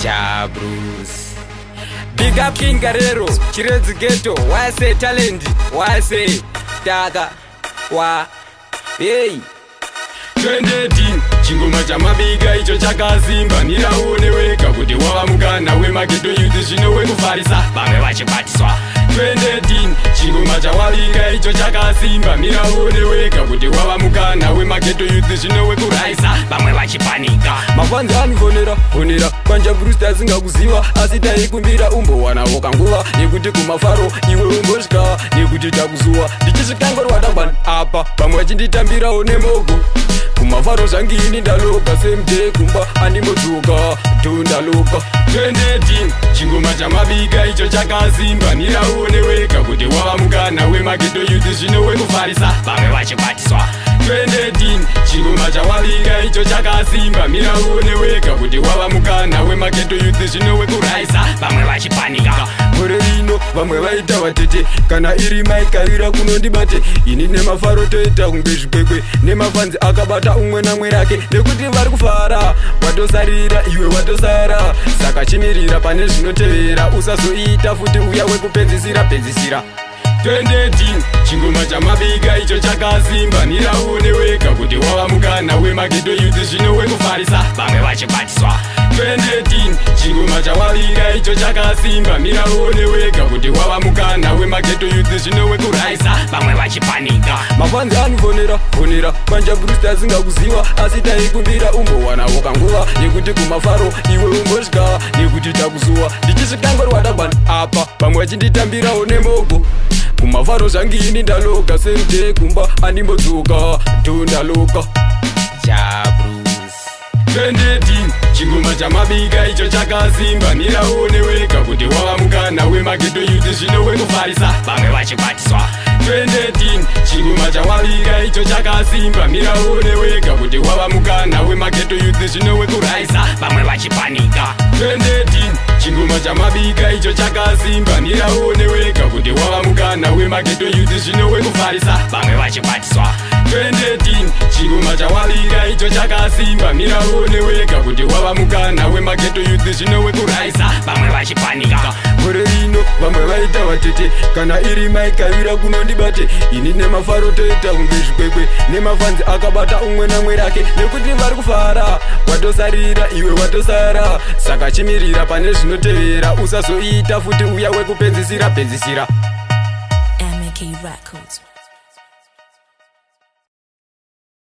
Bruce. Big up King Guerrero, Chirezi Ghetto, why say talent, why say Daga, why, hey. 2018 chingoma chamabiga icho chakazimba niraoneweka kuti wavamukana wemageto youth zvino wekufarisa vamwe vachibatiswa 2018 chingoma chawabiga icho chakasimba niraoneweka kuti wavamukana wemageto youth zvino wekuraisa vamwe vachipanika mafanzi anofonera fonera kwanja Bruce asingakuziva asi taikumbira umbowanawo kanguva yekuti kumafaro iwe umbosvika nekuti takuzuwa ndichisvikangorwa dambani apa vamwe vachinditambirawo nemogo kumafaro zvangini ndaloka semde kumba animodzoka ndondaloka 2018 chingoma chamabika icho chakazimba niraoneweka kuti wavamukana wemageto youth zvino wekufarisa vamwe vachibatiswa 2018 chingoma chawabika icho chakasimba miraoneweka kuti wavamukana wemageto youth zvino wekuraisa vamwe vachipanika gore rino vamwe vaita vatete kana iri maikavira kunondibate ini nemafaro toita kunge zvikwekwe nemafanzi akabata umwe namwe rake nekuti vari kufara watosarira iwe watosara saka chimirira pane zvinotevera usazoita futi uya wekupedzisira 2018 chingoma chamabika icho chakasimba niraoneweka kuti wavamukana wemageto youth zvino wekufarisa vamwe vachibatiswa 2018 chingoma chawabika icho chakasimba niraoneweka kuti wavamukana wemageto youth zvino wekuraisa vamwe vachipanika mafanzi anofonera fonera kwanja Bruce asingakuziva asi taikumbira umbowanawo kanguva yekuti kumafaro iwe umbosvika nekuti takuzuwa ndichisvikangorwa dambani apa vamwe vachinditambirawo nemogo kumafaro zvangini ndaloka semde kumba animodzoka ndondaloka Bruce 2018 chingoma chamabika icho chakasimba niraoneweka kuti wavamukana wemageto youth zvino wekufarisa vamwe vachibatiswa 2018 chingoma chawabika icho chakasimba niraoneweka kuti wavamukana wemageto youth zvino wekuraisa vamwe vachipanika 2018 chingoma chamabika icho chakasimba niraoneweka kuti wavamukana wemageto youth zvino wekufarisa vamwe vachibatiswa 2018 chingoma chawabika icho chakasimba niraoneweka kuti wavamukana wemageto youth zvino wekuraisa vamwe vachipanika gore rino vamwe vaita vatete kana iri maikavira kunondibate ini nemafaro toita kunge zvikwekwe nemafanzi akabata umwe namwe rake nekuti vari kufara watosarira iwe watosara saka chimirira pane zvinotevera usazoita futi uya wekupedzisira MK Records.